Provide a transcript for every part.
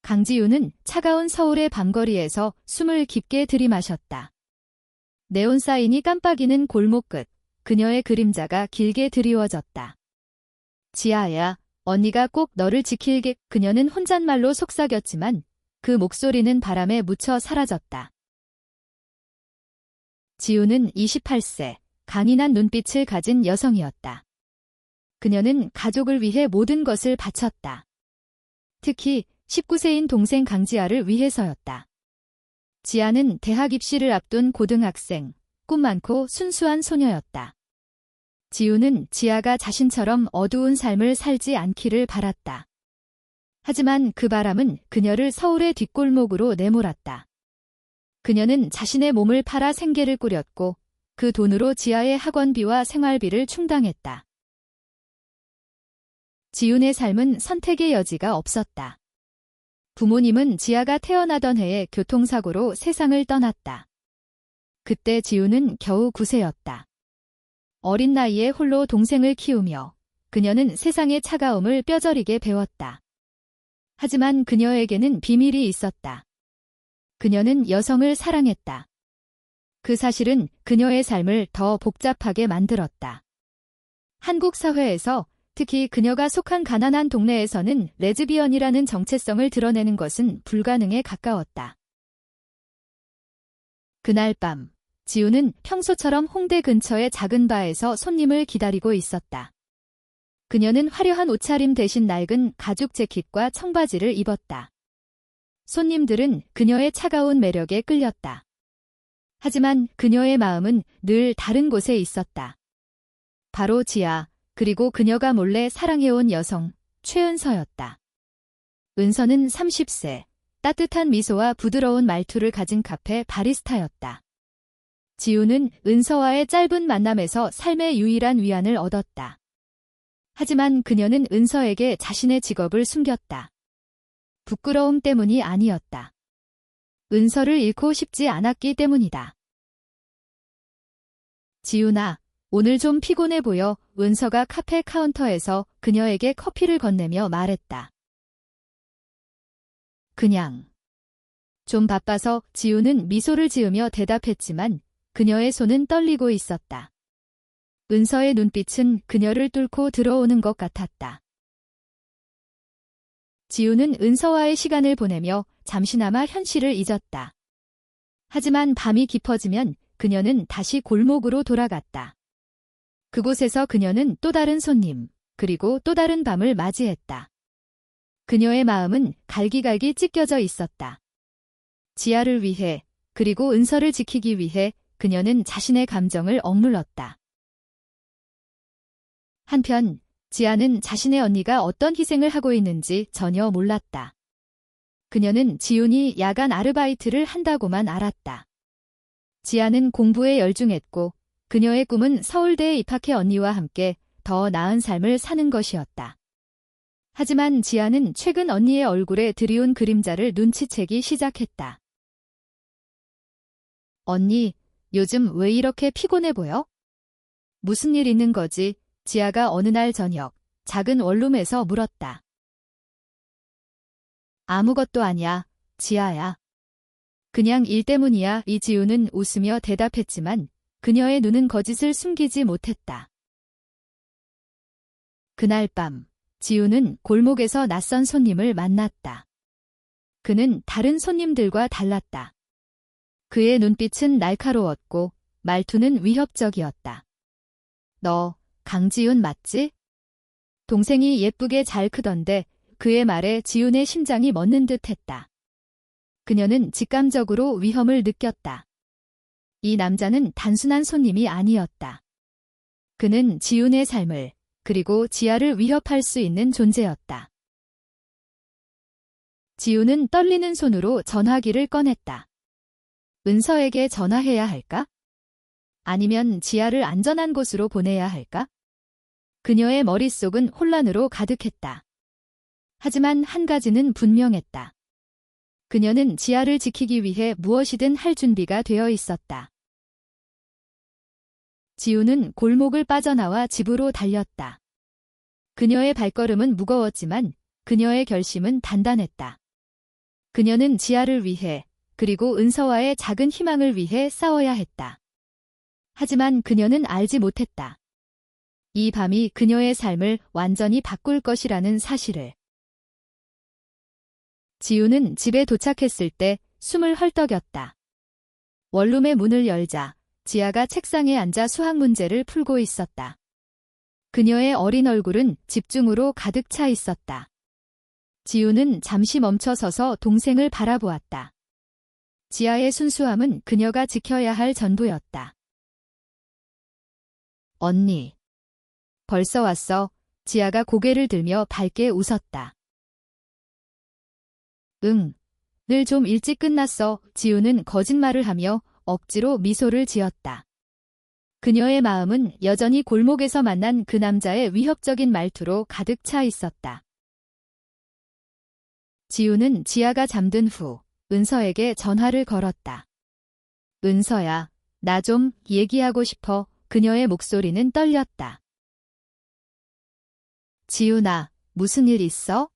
강지우는 차가운 서울의 밤거리에서 숨을 깊게 들이마셨다. 네온 사인이 깜빡이는 골목 끝, 그녀의 그림자가 길게 드리워졌다. 지아야, 언니가 꼭 너를 지킬게. 그녀는 혼잣말로 속삭였지만 그 목소리는 바람에 묻혀 사라졌다. 지우는 28세, 강인한 눈빛을 가진 여성이었다. 그녀는 가족을 위해 모든 것을 바쳤다. 특히 19세인 동생 강지아를 위해서였다. 지아는 대학 입시를 앞둔 고등학생, 꿈 많고 순수한 소녀였다. 지우는 지아가 자신처럼 어두운 삶을 살지 않기를 바랐다. 하지만 그 바람은 그녀를 서울의 뒷골목으로 내몰았다. 그녀는 자신의 몸을 팔아 생계를 꾸렸고 그 돈으로 지아의 학원비와 생활비를 충당했다. 지훈의 삶은 선택의 여지가 없었다. 부모님은 지아가 태어나던 해에 교통사고로 세상을 떠났다. 그때 지훈은 겨우 9세였다. 어린 나이에 홀로 동생을 키우며 그녀는 세상의 차가움을 뼈저리게 배웠다. 하지만 그녀에게는 비밀이 있었다. 그녀는 여성을 사랑했다. 그 사실은 그녀의 삶을 더 복잡하게 만들었다. 한국 사회에서 특히 그녀가 속한 가난한 동네에서는 레즈비언이라는 정체성을 드러내는 것은 불가능에 가까웠다. 그날 밤, 지우는 평소처럼 홍대 근처의 작은 바에서 손님을 기다리고 있었다. 그녀는 화려한 옷차림 대신 낡은 가죽 재킷과 청바지를 입었다. 손님들은 그녀의 차가운 매력에 끌렸다. 하지만 그녀의 마음은 늘 다른 곳에 있었다. 바로 지아, 그리고 그녀가 몰래 사랑해온 여성, 최은서였다. 은서는 30세, 따뜻한 미소와 부드러운 말투를 가진 카페 바리스타였다. 지우는 은서와의 짧은 만남에서 삶의 유일한 위안을 얻었다. 하지만 그녀는 은서에게 자신의 직업을 숨겼다. 부끄러움 때문이 아니었다. 은서를 잃고 싶지 않았기 때문이다. 지훈아, 오늘 좀 피곤해 보여. 은서가 카페 카운터에서 그녀에게 커피를 건네며 말했다. 그냥. 좀 바빠서. 지우는 미소를 지으며 대답했지만 그녀의 손은 떨리고 있었다. 은서의 눈빛은 그녀를 뚫고 들어오는 것 같았다. 지우는 은서와의 시간을 보내며 잠시나마 현실을 잊었다. 하지만 밤이 깊어지면 그녀는 다시 골목으로 돌아갔다. 그곳에서 그녀는 또 다른 손님, 그리고 또 다른 밤을 맞이했다. 그녀의 마음은 갈기갈기 찢겨져 있었다. 지아를 위해, 그리고 은서를 지키기 위해 그녀는 자신의 감정을 억눌렀다. 한편 지아는 자신의 언니가 어떤 희생을 하고 있는지 전혀 몰랐다. 그녀는 지훈이 야간 아르바이트를 한다고만 알았다. 지아는 공부에 열중했고 그녀의 꿈은 서울대에 입학해 언니와 함께 더 나은 삶을 사는 것이었다. 하지만 지아는 최근 언니의 얼굴에 드리운 그림자를 눈치채기 시작했다. 언니, 요즘 왜 이렇게 피곤해 보여? 무슨 일 있는 거지? 지아가 어느 날 저녁 작은 원룸에서 물었다. 아무것도 아니야, 지아야. 그냥 일 때문이야. 이지우는 웃으며 대답했지만 그녀의 눈은 거짓을 숨기지 못했다. 그날 밤, 지우는 골목에서 낯선 손님을 만났다. 그는 다른 손님들과 달랐다. 그의 눈빛은 날카로웠고 말투는 위협적이었다. 너, 강지훈 맞지? 동생이 예쁘게 잘 크던데 그의 말에 지훈의 심장이 멎는 듯 했다. 그녀는 직감적으로 위험을 느꼈다. 이 남자는 단순한 손님이 아니었다. 그는 지훈의 삶을, 그리고 지아를 위협할 수 있는 존재였다. 지훈은 떨리는 손으로 전화기를 꺼냈다. 은서에게 전화해야 할까? 아니면 지아를 안전한 곳으로 보내야 할까? 그녀의 머릿속은 혼란으로 가득했다. 하지만 한 가지는 분명했다. 그녀는 지아를 지키기 위해 무엇이든 할 준비가 되어 있었다. 지우는 골목을 빠져나와 집으로 달렸다. 그녀의 발걸음은 무거웠지만 그녀의 결심은 단단했다. 그녀는 지아를 위해, 그리고 은서와의 작은 희망을 위해 싸워야 했다. 하지만 그녀는 알지 못했다. 이 밤이 그녀의 삶을 완전히 바꿀 것이라는 사실을. 지우는 집에 도착했을 때 숨을 헐떡였다. 원룸의 문을 열자 지아가 책상에 앉아 수학 문제를 풀고 있었다. 그녀의 어린 얼굴은 집중으로 가득 차 있었다. 지우는 잠시 멈춰서서 동생을 바라보았다. 지아의 순수함은 그녀가 지켜야 할 전부였다. 언니. 벌써 왔어. 지아가 고개를 들며 밝게 웃었다. 응. 늘 좀 일찍 끝났어. 지우는 거짓말을 하며 억지로 미소를 지었다. 그녀의 마음은 여전히 골목에서 만난 그 남자의 위협적인 말투로 가득 차 있었다. 지우는 지아가 잠든 후 은서에게 전화를 걸었다. 은서야, 나 좀 얘기하고 싶어. 그녀의 목소리는 떨렸다. 지우나, 무슨 일 있어?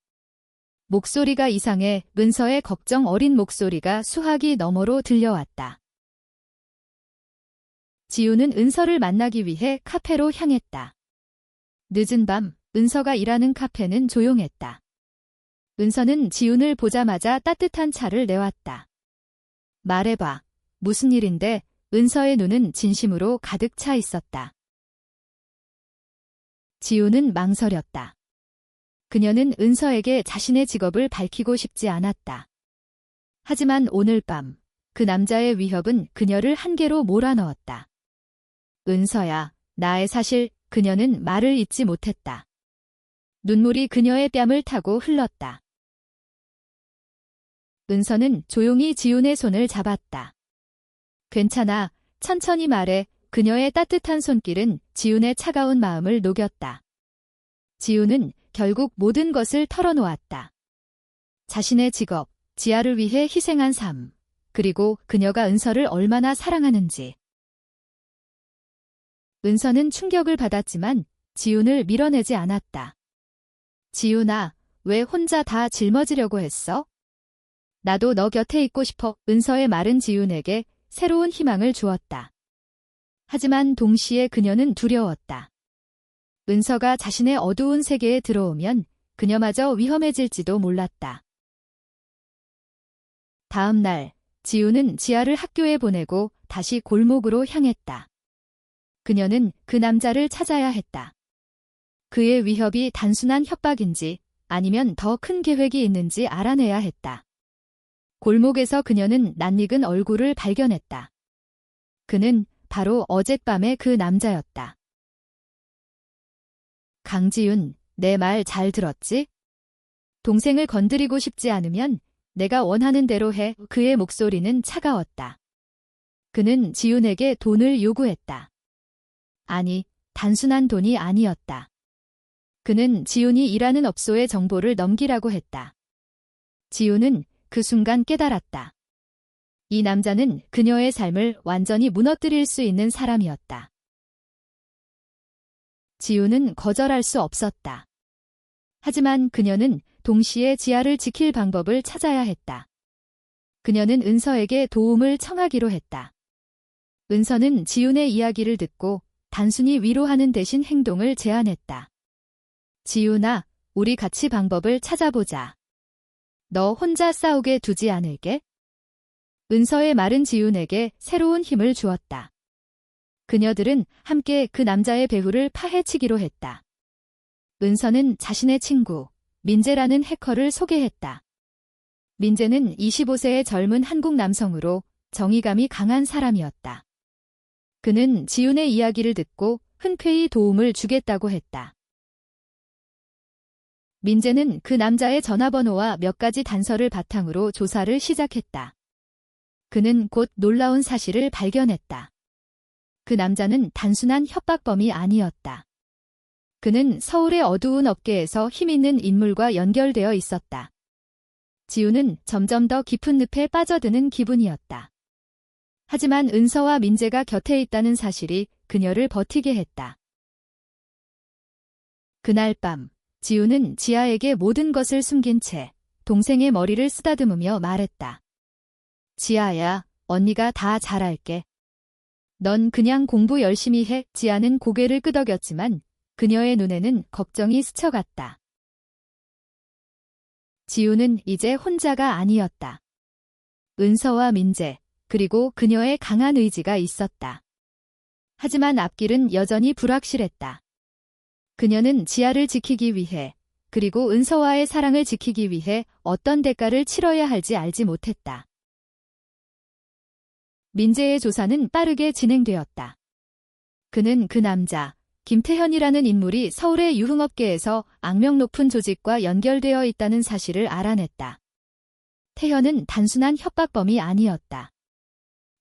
목소리가 이상해. 은서의 걱정 어린 목소리가 수화기 너머로 들려왔다. 지우는 은서를 만나기 위해 카페로 향했다. 늦은 밤, 은서가 일하는 카페는 조용했다. 은서는 지훈을 보자마자 따뜻한 차를 내왔다. 말해봐. 무슨 일인데? 은서의 눈은 진심으로 가득 차 있었다. 지훈은 망설였다. 그녀는 은서에게 자신의 직업을 밝히고 싶지 않았다. 하지만 오늘 밤, 그 남자의 위협은 그녀를 한계로 몰아넣었다. 은서야, 나의 사실. 그녀는 말을 잇지 못했다. 눈물이 그녀의 뺨을 타고 흘렀다. 은서는 조용히 지훈의 손을 잡았다. 괜찮아, 천천히 말해. 그녀의 따뜻한 손길은 지훈의 차가운 마음을 녹였다. 지훈은 결국 모든 것을 털어놓았다. 자신의 직업, 지아를 위해 희생한 삶, 그리고 그녀가 은서를 얼마나 사랑하는지. 은서는 충격을 받았지만 지훈을 밀어내지 않았다. 지훈아, 왜 혼자 다 짊어지려고 했어? 나도 너 곁에 있고 싶어. 은서의 말은 지훈에게 새로운 희망을 주었다. 하지만 동시에 그녀는 두려웠다. 은서가 자신의 어두운 세계에 들어오면 그녀마저 위험해질지도 몰랐다. 다음 날, 지훈은 지아를 학교에 보내고 다시 골목으로 향했다. 그녀는 그 남자를 찾아야 했다. 그의 위협이 단순한 협박인지 아니면 더 큰 계획이 있는지 알아내야 했다. 골목에서 그녀는 낯익은 얼굴을 발견했다. 그는 바로 어젯밤의 그 남자였다. 강지윤, 내 말 잘 들었지? 동생을 건드리고 싶지 않으면 내가 원하는 대로 해. 그의 목소리는 차가웠다. 그는 지윤에게 돈을 요구했다. 아니, 단순한 돈이 아니었다. 그는 지윤이 일하는 업소의 정보를 넘기라고 했다. 지윤은 그 순간 깨달았다. 이 남자는 그녀의 삶을 완전히 무너뜨릴 수 있는 사람이었다. 지훈은 거절할 수 없었다. 하지만 그녀는 동시에 지아를 지킬 방법을 찾아야 했다. 그녀는 은서에게 도움을 청하기로 했다. 은서는 지훈의 이야기를 듣고 단순히 위로하는 대신 행동을 제안했다. 지훈아, 우리 같이 방법을 찾아보자. 너 혼자 싸우게 두지 않을게. 은서의 말은 지훈에게 새로운 힘을 주었다. 그녀들은 함께 그 남자의 배후를 파헤치기로 했다. 은서는 자신의 친구, 민재라는 해커를 소개했다. 민재는 25세의 젊은 한국 남성으로 정의감이 강한 사람이었다. 그는 지훈의 이야기를 듣고 흔쾌히 도움을 주겠다고 했다. 민재는 그 남자의 전화번호와 몇 가지 단서를 바탕으로 조사를 시작했다. 그는 곧 놀라운 사실을 발견했다. 그 남자는 단순한 협박범이 아니었다. 그는 서울의 어두운 업계에서 힘있는 인물과 연결되어 있었다. 지우는 점점 더 깊은 늪에 빠져드는 기분이었다. 하지만 은서와 민재가 곁에 있다는 사실이 그녀를 버티게 했다. 그날 밤, 지우는 지아에게 모든 것을 숨긴 채 동생의 머리를 쓰다듬으며 말했다. 지아야, 언니가 다 잘할게. 넌 그냥 공부 열심히 해. 지아는 고개를 끄덕였지만 그녀의 눈에는 걱정이 스쳐갔다. 지우는 이제 혼자가 아니었다. 은서와 민재, 그리고 그녀의 강한 의지가 있었다. 하지만 앞길은 여전히 불확실했다. 그녀는 지아를 지키기 위해, 그리고 은서와의 사랑을 지키기 위해 어떤 대가를 치러야 할지 알지 못했다. 민재의 조사는 빠르게 진행되었다. 그는 그 남자, 김태현이라는 인물이 서울의 유흥업계에서 악명 높은 조직과 연결되어 있다는 사실을 알아냈다. 태현은 단순한 협박범이 아니었다.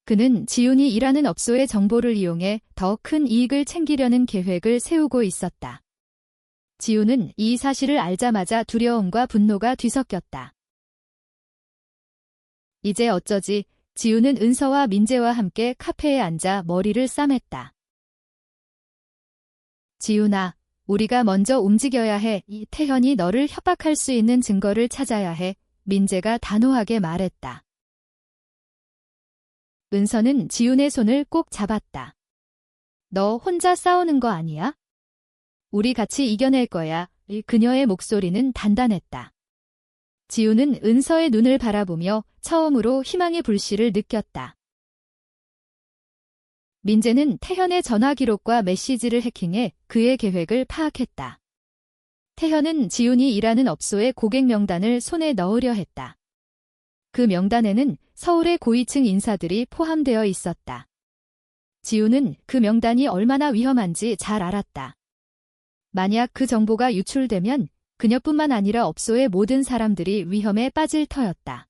그는 지훈이 일하는 업소의 정보를 이용해 더 큰 이익을 챙기려는 계획을 세우고 있었다. 지훈은 이 사실을 알자마자 두려움과 분노가 뒤섞였다. 이제 어쩌지? 지훈은 은서와 민재와 함께 카페에 앉아 머리를 싸맸다. 지훈아, 우리가 먼저 움직여야 해. 이 태현이 너를 협박할 수 있는 증거를 찾아야 해. 민재가 단호하게 말했다. 은서는 지훈의 손을 꼭 잡았다. 너 혼자 싸우는 거 아니야? 우리 같이 이겨낼 거야. 그녀의 목소리는 단단했다. 지훈은 은서의 눈을 바라보며 처음으로 희망의 불씨를 느꼈다. 민재는 태현의 전화 기록과 메시지를 해킹해 그의 계획을 파악했다. 태현은 지훈이 일하는 업소의 고객 명단을 손에 넣으려 했다. 그 명단에는 서울의 고위층 인사들이 포함되어 있었다. 지훈은 그 명단이 얼마나 위험한지 잘 알았다. 만약 그 정보가 유출되면 그녀뿐만 아니라 업소의 모든 사람들이 위험에 빠질 터였다.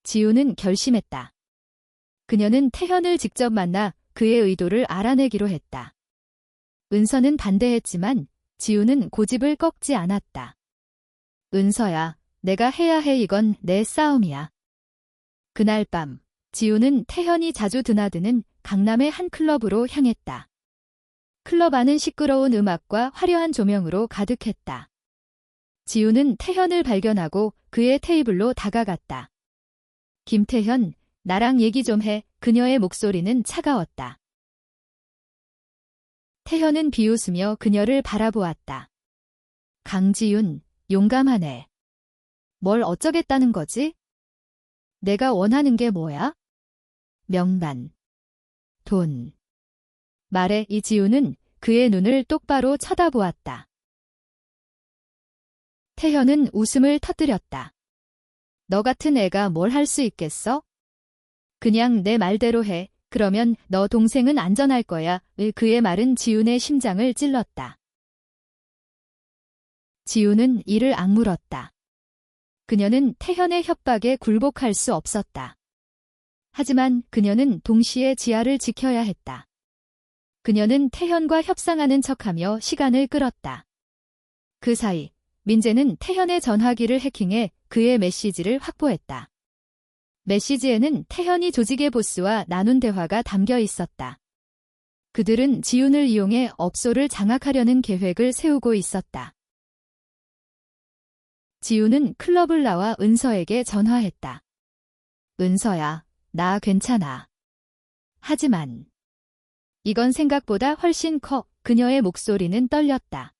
지훈은 결심했다. 그녀는 태현을 직접 만나 그의 의도를 알아내기로 했다. 은서는 반대했지만 지훈은 고집을 꺾지 않았다. 은서야, 내가 해야 해. 이건 내 싸움이야. 그날 밤, 지훈은 태현이 자주 드나드는 강남의 한 클럽으로 향했다. 클럽 안은 시끄러운 음악과 화려한 조명으로 가득했다. 지훈은 태현을 발견하고 그의 테이블로 다가갔다. 김태현, 나랑 얘기 좀 해. 그녀의 목소리는 차가웠다. 태현은 비웃으며 그녀를 바라보았다. 강지훈, 용감하네. 뭘 어쩌겠다는 거지? 내가 원하는 게 뭐야? 명반, 돈. 말해. 이지훈은 그의 눈을 똑바로 쳐다보았다. 태현은 웃음을 터뜨렸다. 너 같은 애가 뭘 할 수 있겠어? 그냥 내 말대로 해. 그러면 너 동생은 안전할 거야. 그의 말은 지훈의 심장을 찔렀다. 지훈은 이를 악물었다. 그녀는 태현의 협박에 굴복할 수 없었다. 하지만 그녀는 동시에 지아를 지켜야 했다. 그녀는 태현과 협상하는 척하며 시간을 끌었다. 그 사이 민재는 태현의 전화기를 해킹해 그의 메시지를 확보했다. 메시지에는 태현이 조직의 보스와 나눈 대화가 담겨 있었다. 그들은 지훈을 이용해 업소를 장악하려는 계획을 세우고 있었다. 지훈은 클럽을 나와 은서에게 전화했다. 은서야, 나 괜찮아. 하지만 이건 생각보다 훨씬 커. 그녀의 목소리는 떨렸다.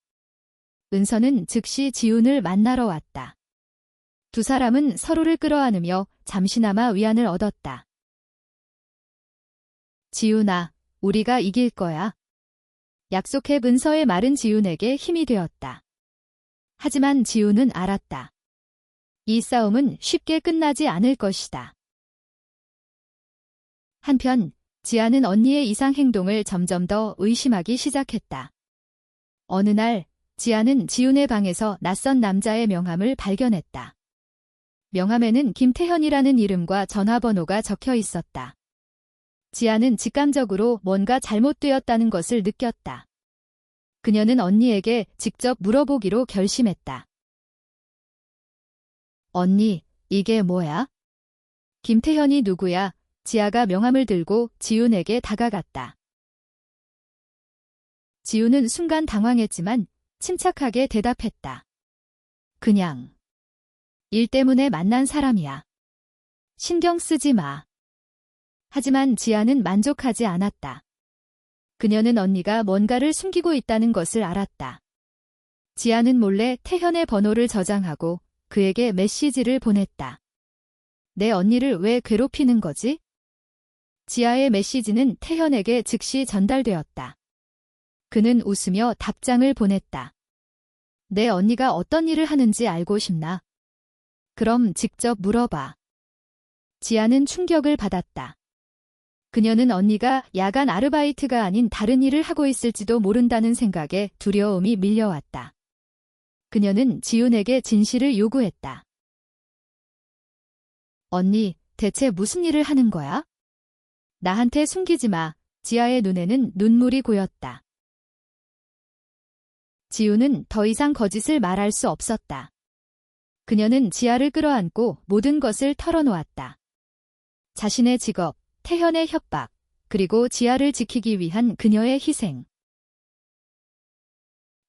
은서는 즉시 지훈을 만나러 왔다. 두 사람은 서로를 끌어안으며 잠시나마 위안을 얻었다. 지훈아, 우리가 이길 거야. 약속해. 은서의 말은 지훈에게 힘이 되었다. 하지만 지훈은 알았다. 이 싸움은 쉽게 끝나지 않을 것이다. 한편 지아는 언니의 이상 행동을 점점 더 의심하기 시작했다. 어느 날 지아는 지훈의 방에서 낯선 남자의 명함을 발견했다. 명함에는 김태현이라는 이름과 전화번호가 적혀 있었다. 지아는 직감적으로 뭔가 잘못되었다는 것을 느꼈다. 그녀는 언니에게 직접 물어보기로 결심했다. 언니, 이게 뭐야? 김태현이 누구야? 지아가 명함을 들고 지훈에게 다가갔다. 지훈은 순간 당황했지만 침착하게 대답했다. 그냥 일 때문에 만난 사람이야. 신경 쓰지 마. 하지만 지아는 만족하지 않았다. 그녀는 언니가 뭔가를 숨기고 있다는 것을 알았다. 지아는 몰래 태현의 번호를 저장하고 그에게 메시지를 보냈다. 내 언니를 왜 괴롭히는 거지? 지아의 메시지는 태현에게 즉시 전달되었다. 그는 웃으며 답장을 보냈다. 내 언니가 어떤 일을 하는지 알고 싶나? 그럼 직접 물어봐. 지아는 충격을 받았다. 그녀는 언니가 야간 아르바이트가 아닌 다른 일을 하고 있을지도 모른다는 생각에 두려움이 밀려왔다. 그녀는 지훈에게 진실을 요구했다. 언니, 대체 무슨 일을 하는 거야? 나한테 숨기지 마. 지아의 눈에는 눈물이 고였다. 지훈은 더 이상 거짓을 말할 수 없었다. 그녀는 지아를 끌어안고 모든 것을 털어놓았다. 자신의 직업, 태현의 협박, 그리고 지아를 지키기 위한 그녀의 희생.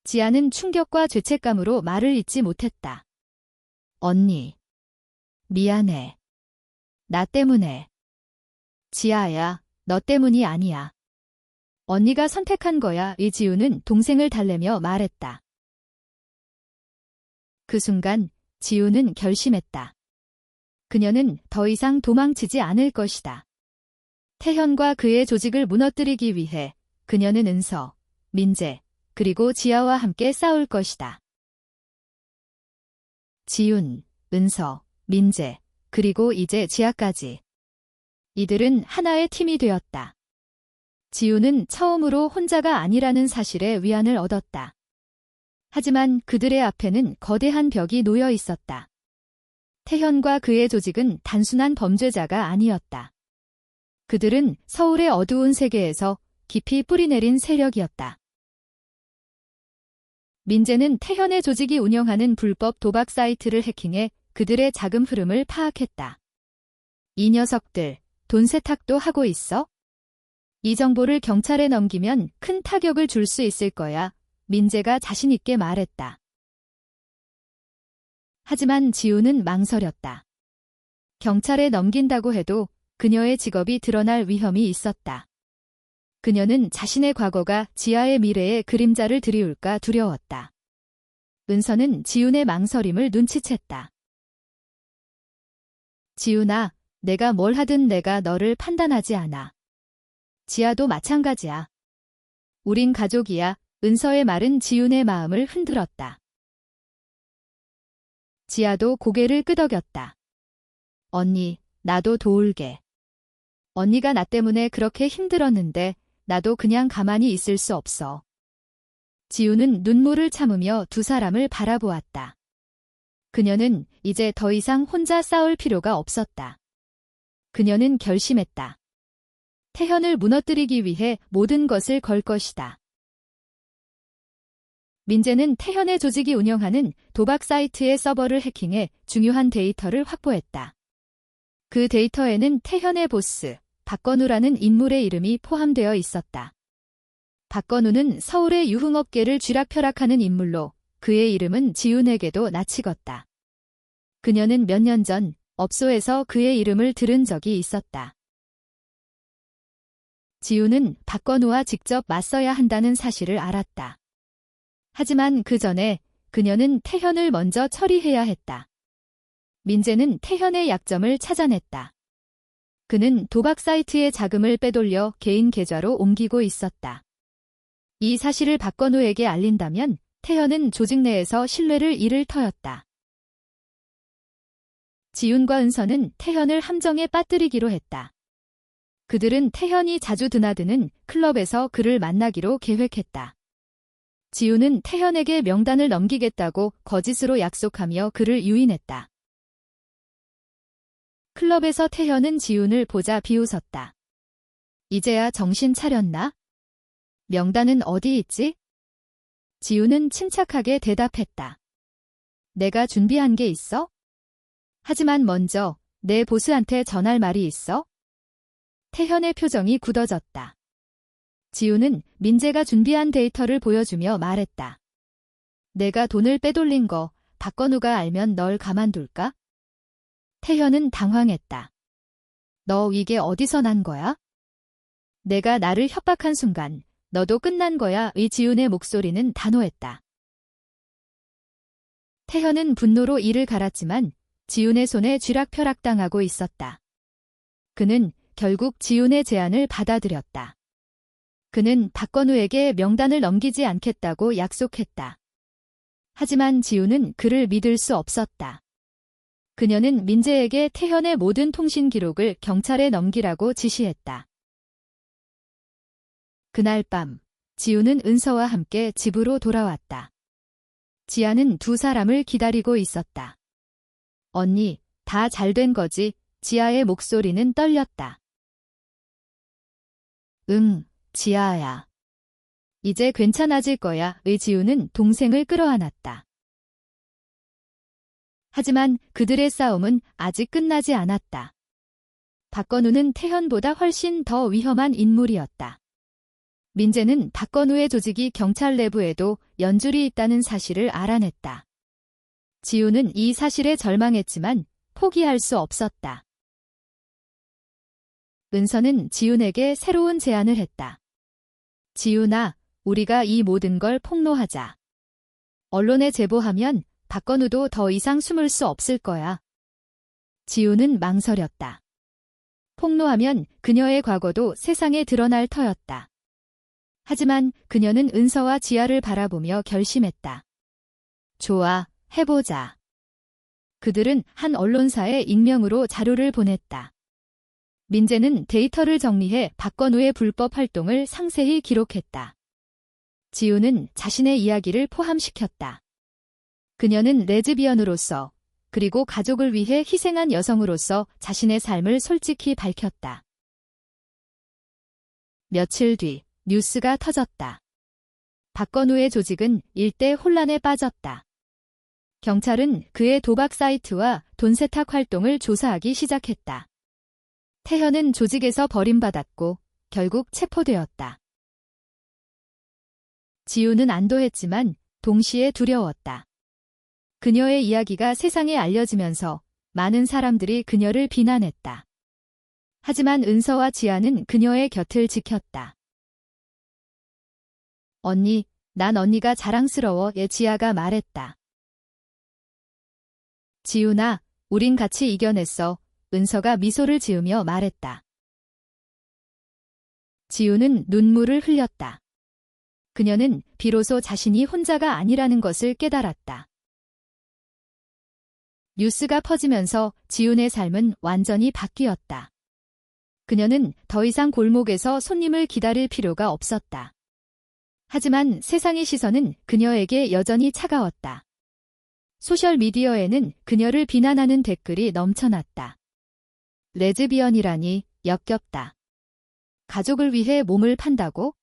지아는 충격과 죄책감으로 말을 잇지 못했다. 언니, 미안해. 나 때문에. 지아야, 너 때문이 아니야. 언니가 선택한 거야. 이지우는 동생을 달래며 말했다. 그 순간 지우는 결심했다. 그녀는 더 이상 도망치지 않을 것이다. 태현과 그의 조직을 무너뜨리기 위해 그녀는 은서, 민재, 그리고 지아와 함께 싸울 것이다. 지훈, 은서, 민재, 그리고 이제 지아까지. 이들은 하나의 팀이 되었다. 지훈은 처음으로 혼자가 아니라는 사실에 위안을 얻었다. 하지만 그들의 앞에는 거대한 벽이 놓여 있었다. 태현과 그의 조직은 단순한 범죄자가 아니었다. 그들은 서울의 어두운 세계에서 깊이 뿌리내린 세력이었다. 민재는 태현의 조직이 운영하는 불법 도박 사이트를 해킹해 그들의 자금 흐름을 파악했다. 이 녀석들, 돈 세탁도 하고 있어? 이 정보를 경찰에 넘기면 큰 타격을 줄 수 있을 거야. 민재가 자신 있게 말했다. 하지만 지우는 망설였다. 경찰에 넘긴다고 해도 그녀의 직업이 드러날 위험이 있었다. 그녀는 자신의 과거가 지아의 미래에 그림자를 드리울까 두려웠다. 은서는 지훈의 망설임을 눈치챘다. 지훈아, 내가 뭘 하든 내가 너를 판단하지 않아. 지아도 마찬가지야. 우린 가족이야. 은서의 말은 지훈의 마음을 흔들었다. 지아도 고개를 끄덕였다. 언니, 나도 도울게. 언니가 나 때문에 그렇게 힘들었는데 나도 그냥 가만히 있을 수 없어. 지훈은 눈물을 참으며 두 사람을 바라보았다. 그녀는 이제 더 이상 혼자 싸울 필요가 없었다. 그녀는 결심했다. 태현을 무너뜨리기 위해 모든 것을 걸 것이다. 민재는 태현의 조직이 운영하는 도박 사이트의 서버를 해킹해 중요한 데이터를 확보했다. 그 데이터에는 태현의 보스, 박건우라는 인물의 이름이 포함되어 있었다. 박건우는 서울의 유흥업계를 쥐락펴락하는 인물로 그의 이름은 지훈에게도 낯익었다. 그녀는 몇 년 전 업소에서 그의 이름을 들은 적이 있었다. 지훈은 박건우와 직접 맞서야 한다는 사실을 알았다. 하지만 그 전에 그녀는 태현을 먼저 처리해야 했다. 민재는 태현의 약점을 찾아냈다. 그는 도박 사이트의 자금을 빼돌려 개인 계좌로 옮기고 있었다. 이 사실을 박건우에게 알린다면 태현은 조직 내에서 신뢰를 잃을 터였다. 지훈과 은서는 태현을 함정에 빠뜨리기로 했다. 그들은 태현이 자주 드나드는 클럽에서 그를 만나기로 계획했다. 지훈은 태현에게 명단을 넘기겠다고 거짓으로 약속하며 그를 유인했다. 클럽에서 태현은 지훈을 보자 비웃었다. 이제야 정신 차렸나? 명단은 어디 있지? 지훈은 침착하게 대답했다. 내가 준비한 게 있어? 하지만 먼저 내 보스한테 전할 말이 있어? 태현의 표정이 굳어졌다. 지훈은 민재가 준비한 데이터를 보여주며 말했다. 내가 돈을 빼돌린 거 박건우가 알면 널 가만둘까? 태현은 당황했다. 너 이게 어디서 난 거야? 내가 나를 협박한 순간 너도 끝난 거야. 의 지훈의 목소리는 단호했다. 태현은 분노로 이를 갈았지만 지훈의 손에 쥐락펴락당하고 있었다. 그는 결국 지훈의 제안을 받아들였다. 그는 박건우에게 명단을 넘기지 않겠다고 약속했다. 하지만 지훈은 그를 믿을 수 없었다. 그녀는 민재에게 태현의 모든 통신 기록을 경찰에 넘기라고 지시했다. 그날 밤, 지훈은 은서와 함께 집으로 돌아왔다. 지아는 두 사람을 기다리고 있었다. 언니, 다 잘 된 거지? 지아의 목소리는 떨렸다. 응, 지아야. 이제 괜찮아질 거야. 의 지훈은 동생을 끌어안았다. 하지만 그들의 싸움은 아직 끝나지 않았다. 박건우는 태현보다 훨씬 더 위험한 인물이었다. 민재는 박건우의 조직이 경찰 내부에도 연줄이 있다는 사실을 알아냈다. 지훈은 이 사실에 절망했지만 포기할 수 없었다. 은서는 지훈에게 새로운 제안을 했다. 지훈아, 우리가 이 모든 걸 폭로하자. 언론에 제보하면 박건우도 더 이상 숨을 수 없을 거야. 지훈은 망설였다. 폭로하면 그녀의 과거도 세상에 드러날 터였다. 하지만 그녀는 은서와 지아를 바라보며 결심했다. 좋아, 해보자. 그들은 한 언론사에 익명으로 자료를 보냈다. 민재는 데이터를 정리해 박건우의 불법 활동을 상세히 기록했다. 지훈은 자신의 이야기를 포함시켰다. 그녀는 레즈비언으로서 그리고 가족을 위해 희생한 여성으로서 자신의 삶을 솔직히 밝혔다. 며칠 뒤 뉴스가 터졌다. 박건우의 조직은 일대 혼란에 빠졌다. 경찰은 그의 도박 사이트와 돈 세탁 활동을 조사하기 시작했다. 태현은 조직에서 버림받았고 결국 체포되었다. 지훈은 안도했지만 동시에 두려웠다. 그녀의 이야기가 세상에 알려지면서 많은 사람들이 그녀를 비난했다. 하지만 은서와 지아는 그녀의 곁을 지켰다. 언니, 난 언니가 자랑스러워. 지아가 말했다. 지훈아, 우린 같이 이겨냈어. 은서가 미소를 지으며 말했다. 지훈은 눈물을 흘렸다. 그녀는 비로소 자신이 혼자가 아니라는 것을 깨달았다. 뉴스가 퍼지면서 지훈의 삶은 완전히 바뀌었다. 그녀는 더 이상 골목에서 손님을 기다릴 필요가 없었다. 하지만 세상의 시선은 그녀에게 여전히 차가웠다. 소셜미디어에는 그녀를 비난하는 댓글이 넘쳐났다. 레즈비언이라니 역겹다. 가족을 위해 몸을 판다고?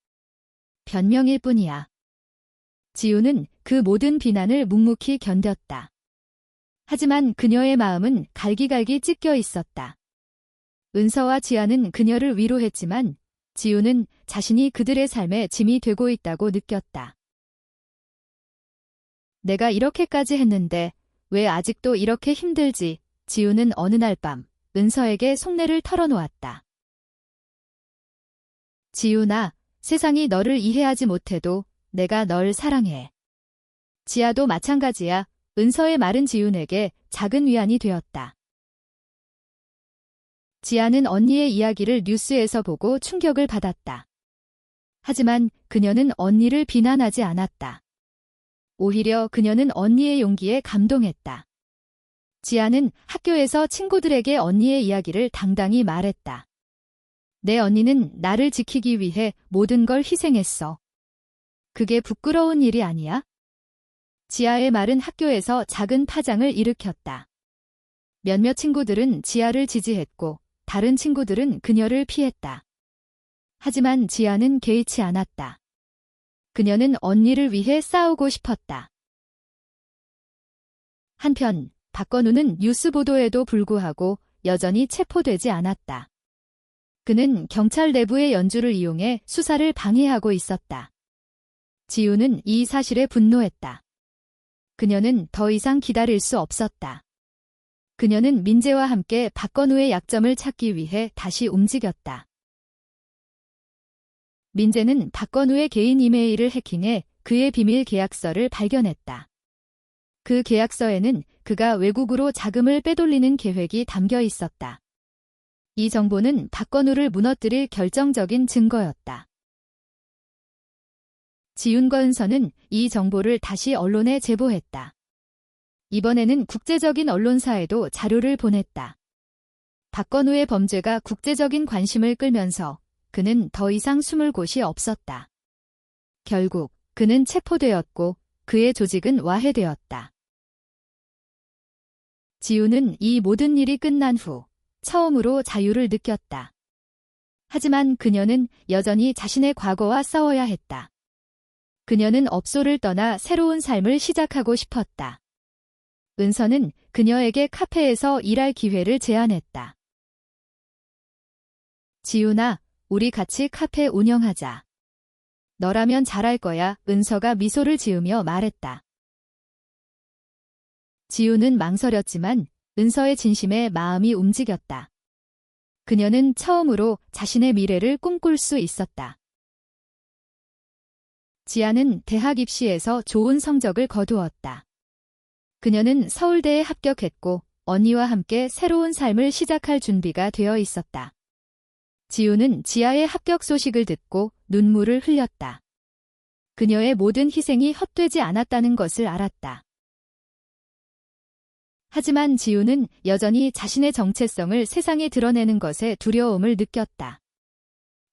변명일 뿐이야. 지훈은 그 모든 비난을 묵묵히 견뎠다. 하지만 그녀의 마음은 갈기갈기 찢겨 있었다. 은서와 지아는 그녀를 위로했지만 지훈은 자신이 그들의 삶에 짐이 되고 있다고 느꼈다. 내가 이렇게까지 했는데 왜 아직도 이렇게 힘들지? 지훈은 어느 날 밤 은서에게 속내를 털어놓았다. 지훈아, 세상이 너를 이해하지 못해도 내가 널 사랑해. 지아도 마찬가지야. 은서의 말은 지훈에게 작은 위안이 되었다. 지아는 언니의 이야기를 뉴스에서 보고 충격을 받았다. 하지만 그녀는 언니를 비난하지 않았다. 오히려 그녀는 언니의 용기에 감동했다. 지아는 학교에서 친구들에게 언니의 이야기를 당당히 말했다. 내 언니는 나를 지키기 위해 모든 걸 희생했어. 그게 부끄러운 일이 아니야? 지아의 말은 학교에서 작은 파장을 일으켰다. 몇몇 친구들은 지아를 지지했고 다른 친구들은 그녀를 피했다. 하지만 지아는 개의치 않았다. 그녀는 언니를 위해 싸우고 싶었다. 한편 박건우는 뉴스 보도에도 불구하고 여전히 체포되지 않았다. 그는 경찰 내부의 연주를 이용해 수사를 방해하고 있었다. 지훈은 이 사실에 분노했다. 그녀는 더 이상 기다릴 수 없었다. 그녀는 민재와 함께 박건우의 약점을 찾기 위해 다시 움직였다. 민재는 박건우의 개인 이메일을 해킹해 그의 비밀 계약서를 발견했다. 그 계약서에는 그가 외국으로 자금을 빼돌리는 계획이 담겨 있었다. 이 정보는 박건우를 무너뜨릴 결정적인 증거였다. 지훈과 은서는 이 정보를 다시 언론에 제보했다. 이번에는 국제적인 언론사에도 자료를 보냈다. 박건우의 범죄가 국제적인 관심을 끌면서 그는 더 이상 숨을 곳이 없었다. 결국 그는 체포되었고 그의 조직은 와해되었다. 지훈은 이 모든 일이 끝난 후 처음으로 자유를 느꼈다. 하지만 그녀는 여전히 자신의 과거와 싸워야 했다. 그녀는 업소를 떠나 새로운 삶을 시작하고 싶었다. 은서는 그녀에게 카페에서 일할 기회를 제안했다. 지훈아, 우리 같이 카페 운영하자. 너라면 잘할 거야. 은서가 미소를 지으며 말했다. 지훈은 망설였지만 은서의 진심에 마음이 움직였다. 그녀는 처음으로 자신의 미래를 꿈꿀 수 있었다. 지아는 대학 입시에서 좋은 성적을 거두었다. 그녀는 서울대에 합격했고 언니와 함께 새로운 삶을 시작할 준비가 되어 있었다. 지우는 지아의 합격 소식을 듣고 눈물을 흘렸다. 그녀의 모든 희생이 헛되지 않았다는 것을 알았다. 하지만 지우는 여전히 자신의 정체성을 세상에 드러내는 것에 두려움을 느꼈다.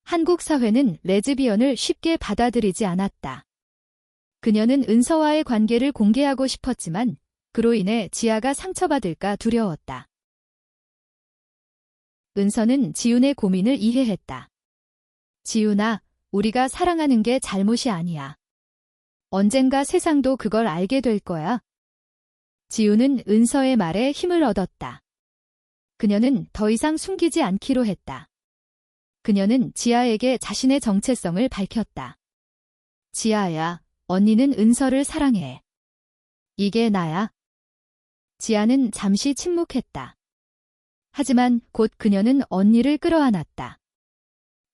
한국 사회는 레즈비언을 쉽게 받아들이지 않았다. 그녀는 은서와의 관계를 공개하고 싶었지만 그로 인해 지아가 상처받을까 두려웠다. 은서는 지훈의 고민을 이해했다. 지훈아, 우리가 사랑하는 게 잘못이 아니야. 언젠가 세상도 그걸 알게 될 거야. 지훈은 은서의 말에 힘을 얻었다. 그녀는 더 이상 숨기지 않기로 했다. 그녀는 지아에게 자신의 정체성을 밝혔다. 지아야, 언니는 은서를 사랑해. 이게 나야. 지아는 잠시 침묵했다. 하지만 곧 그녀는 언니를 끌어안았다.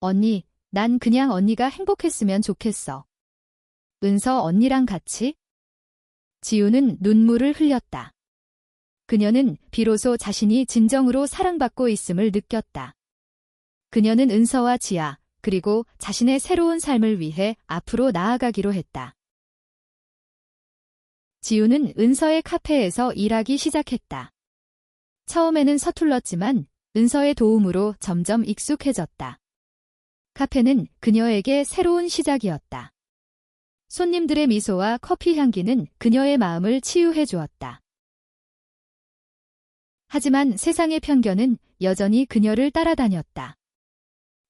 언니, 난 그냥 언니가 행복했으면 좋겠어. 은서 언니랑 같이? 지우는 눈물을 흘렸다. 그녀는 비로소 자신이 진정으로 사랑받고 있음을 느꼈다. 그녀는 은서와 지아, 그리고 자신의 새로운 삶을 위해 앞으로 나아가기로 했다. 지우는 은서의 카페에서 일하기 시작했다. 처음에는 서툴렀지만 은서의 도움으로 점점 익숙해졌다. 카페는 그녀에게 새로운 시작이었다. 손님들의 미소와 커피 향기는 그녀의 마음을 치유해 주었다. 하지만 세상의 편견은 여전히 그녀를 따라다녔다.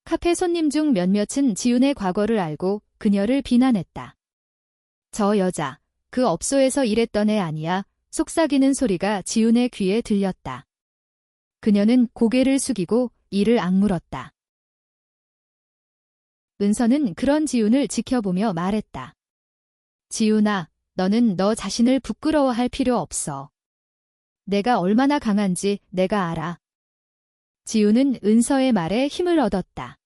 카페 손님 중 몇몇은 지훈의 과거를 알고 그녀를 비난했다. 저 여자, 그 업소에서 일했던 애 아니야. 속삭이는 소리가 지훈의 귀에 들렸다. 그녀는 고개를 숙이고 이를 악물었다. 은서는 그런 지훈을 지켜보며 말했다. 지훈아, 너는 너 자신을 부끄러워할 필요 없어. 내가 얼마나 강한지 내가 알아. 지훈은 은서의 말에 힘을 얻었다.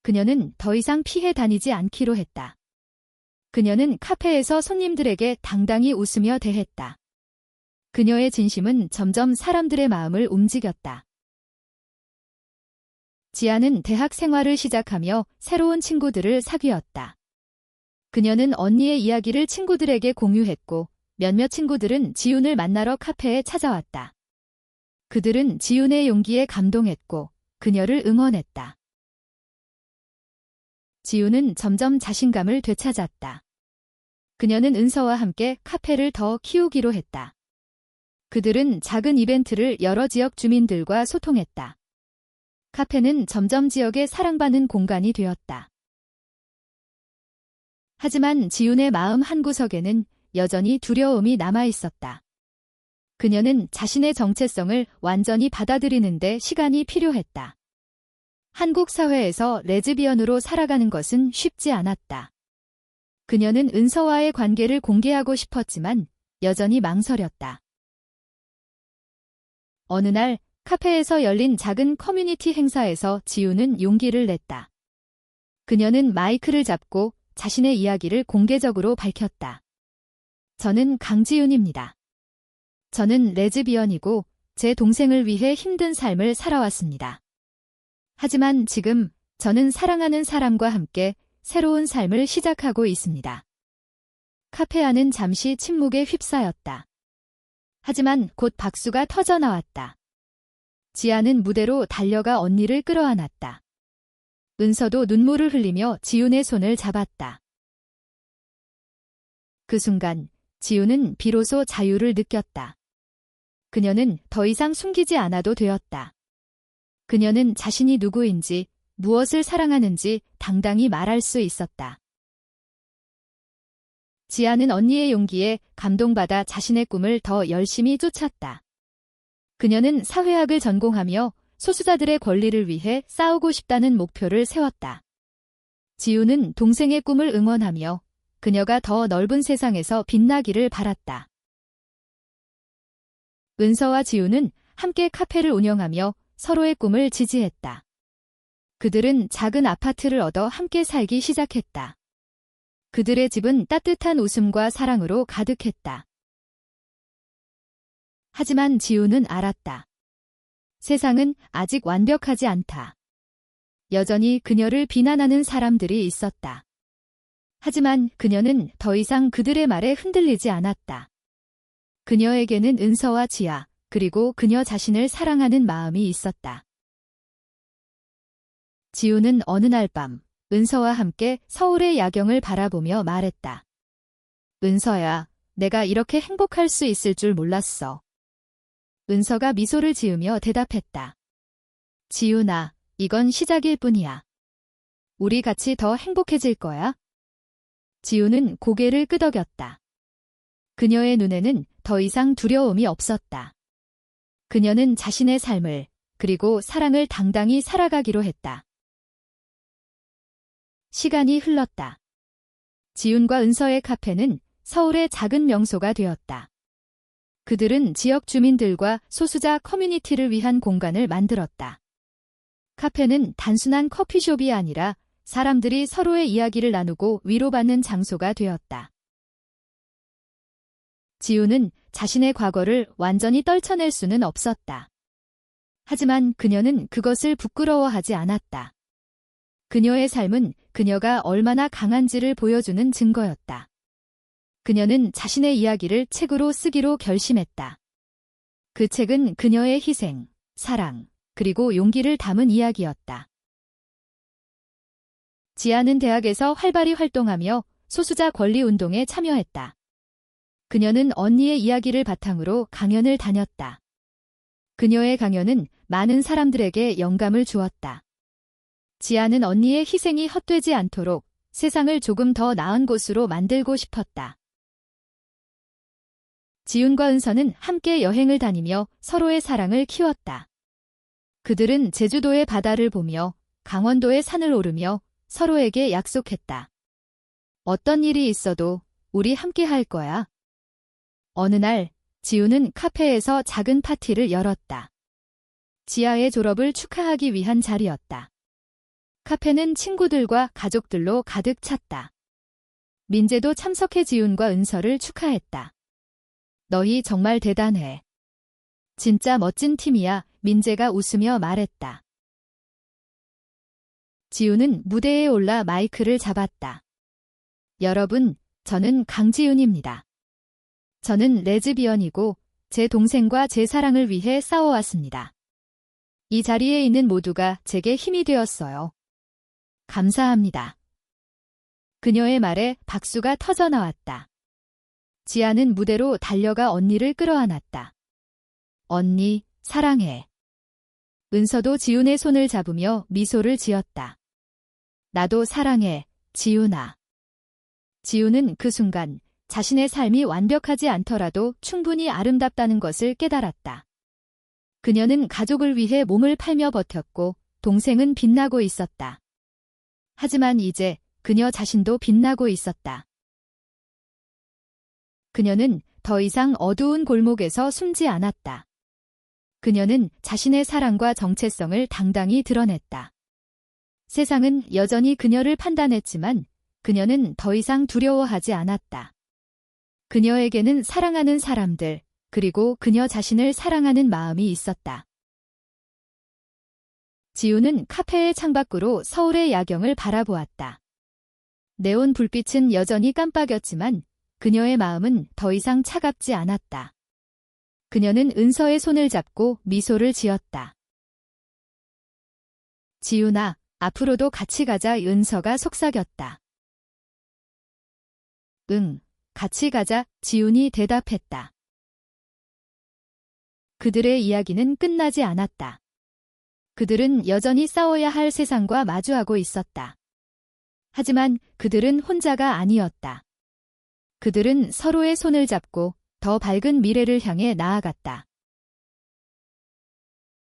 그녀는 더 이상 피해 다니지 않기로 했다. 그녀는 카페에서 손님들에게 당당히 웃으며 대했다. 그녀의 진심은 점점 사람들의 마음을 움직였다. 지아는 대학 생활을 시작하며 새로운 친구들을 사귀었다. 그녀는 언니의 이야기를 친구들에게 공유했고 몇몇 친구들은 지훈을 만나러 카페에 찾아왔다. 그들은 지훈의 용기에 감동했고 그녀를 응원했다. 지훈은 점점 자신감을 되찾았다. 그녀는 은서와 함께 카페를 더 키우기로 했다. 그들은 작은 이벤트를 여러 지역 주민들과 소통했다. 카페는 점점 지역의 사랑받는 공간이 되었다. 하지만 지훈의 마음 한구석에는 여전히 두려움이 남아있었다. 그녀는 자신의 정체성을 완전히 받아들이는데 시간이 필요했다. 한국 사회에서 레즈비언으로 살아가는 것은 쉽지 않았다. 그녀는 은서와의 관계를 공개하고 싶었지만 여전히 망설였다. 어느 날 카페에서 열린 작은 커뮤니티 행사에서 지우는 용기를 냈다. 그녀는 마이크를 잡고 자신의 이야기를 공개적으로 밝혔다. 저는 강지윤입니다. 저는 레즈비언이고 제 동생을 위해 힘든 삶을 살아왔습니다. 하지만 지금 저는 사랑하는 사람과 함께 새로운 삶을 시작하고 있습니다. 카페 안은 잠시 침묵에 휩싸였다. 하지만 곧 박수가 터져 나왔다. 지아는 무대로 달려가 언니를 끌어안았다. 은서도 눈물을 흘리며 지훈의 손을 잡았다. 그 순간 지훈은 비로소 자유를 느꼈다. 그녀는 더 이상 숨기지 않아도 되었다. 그녀는 자신이 누구인지, 무엇을 사랑하는지 당당히 말할 수 있었다. 지아는 언니의 용기에 감동받아 자신의 꿈을 더 열심히 쫓았다. 그녀는 사회학을 전공하며 소수자들의 권리를 위해 싸우고 싶다는 목표를 세웠다. 지우는 동생의 꿈을 응원하며 그녀가 더 넓은 세상에서 빛나기를 바랐다. 은서와 지우는 함께 카페를 운영하며 서로의 꿈을 지지했다. 그들은 작은 아파트를 얻어 함께 살기 시작했다. 그들의 집은 따뜻한 웃음과 사랑으로 가득했다. 하지만 지우는 알았다. 세상은 아직 완벽하지 않다. 여전히 그녀를 비난하는 사람들이 있었다. 하지만 그녀는 더 이상 그들의 말에 흔들리지 않았다. 그녀에게는 은서와 지아, 그리고 그녀 자신을 사랑하는 마음이 있었다. 지우는 어느 날 밤, 은서와 함께 서울의 야경을 바라보며 말했다. 은서야, 내가 이렇게 행복할 수 있을 줄 몰랐어. 은서가 미소를 지으며 대답했다. 지훈아, 이건 시작일 뿐이야. 우리 같이 더 행복해질 거야. 지훈은 고개를 끄덕였다. 그녀의 눈에는 더 이상 두려움이 없었다. 그녀는 자신의 삶을, 그리고 사랑을 당당히 살아가기로 했다. 시간이 흘렀다. 지훈과 은서의 카페는 서울의 작은 명소가 되었다. 그들은 지역 주민들과 소수자 커뮤니티를 위한 공간을 만들었다. 카페는 단순한 커피숍이 아니라 사람들이 서로의 이야기를 나누고 위로받는 장소가 되었다. 지우는 자신의 과거를 완전히 떨쳐낼 수는 없었다. 하지만 그녀는 그것을 부끄러워하지 않았다. 그녀의 삶은 그녀가 얼마나 강한지를 보여주는 증거였다. 그녀는 자신의 이야기를 책으로 쓰기로 결심했다. 그 책은 그녀의 희생, 사랑, 그리고 용기를 담은 이야기였다. 지아는 대학에서 활발히 활동하며 소수자 권리 운동에 참여했다. 그녀는 언니의 이야기를 바탕으로 강연을 다녔다. 그녀의 강연은 많은 사람들에게 영감을 주었다. 지아는 언니의 희생이 헛되지 않도록 세상을 조금 더 나은 곳으로 만들고 싶었다. 지훈과 은서는 함께 여행을 다니며 서로의 사랑을 키웠다. 그들은 제주도의 바다를 보며 강원도의 산을 오르며 서로에게 약속했다. 어떤 일이 있어도 우리 함께 할 거야. 어느 날 지훈은 카페에서 작은 파티를 열었다. 지아의 졸업을 축하하기 위한 자리였다. 카페는 친구들과 가족들로 가득 찼다. 민재도 참석해 지훈과 은서를 축하했다. 너희 정말 대단해. 진짜 멋진 팀이야, 민재가 웃으며 말했다. 지훈은 무대에 올라 마이크를 잡았다. 여러분, 저는 강지훈입니다. 저는 레즈비언이고 제 동생과 제 사랑을 위해 싸워왔습니다. 이 자리에 있는 모두가 제게 힘이 되었어요. 감사합니다. 그녀의 말에 박수가 터져 나왔다. 지아는 무대로 달려가 언니를 끌어안았다. 언니, 사랑해. 은서도 지훈의 손을 잡으며 미소를 지었다. 나도 사랑해, 지훈아. 지훈은 그 순간 자신의 삶이 완벽하지 않더라도 충분히 아름답다는 것을 깨달았다. 그녀는 가족을 위해 몸을 팔며 버텼고 동생은 빛나고 있었다. 하지만 이제 그녀 자신도 빛나고 있었다. 그녀는 더 이상 어두운 골목에서 숨지 않았다. 그녀는 자신의 사랑과 정체성을 당당히 드러냈다. 세상은 여전히 그녀를 판단했지만 그녀는 더 이상 두려워하지 않았다. 그녀에게는 사랑하는 사람들, 그리고 그녀 자신을 사랑하는 마음이 있었다. 지우는 카페의 창밖으로 서울의 야경을 바라보았다. 네온 불빛은 여전히 깜빡였지만 그녀의 마음은 더 이상 차갑지 않았다. 그녀는 은서의 손을 잡고 미소를 지었다. 지우나, 앞으로도 같이 가자. 은서가 속삭였다. 응, 같이 가자. 지훈이 대답했다. 그들의 이야기는 끝나지 않았다. 그들은 여전히 싸워야 할 세상과 마주하고 있었다. 하지만 그들은 혼자가 아니었다. 그들은 서로의 손을 잡고 더 밝은 미래를 향해 나아갔다.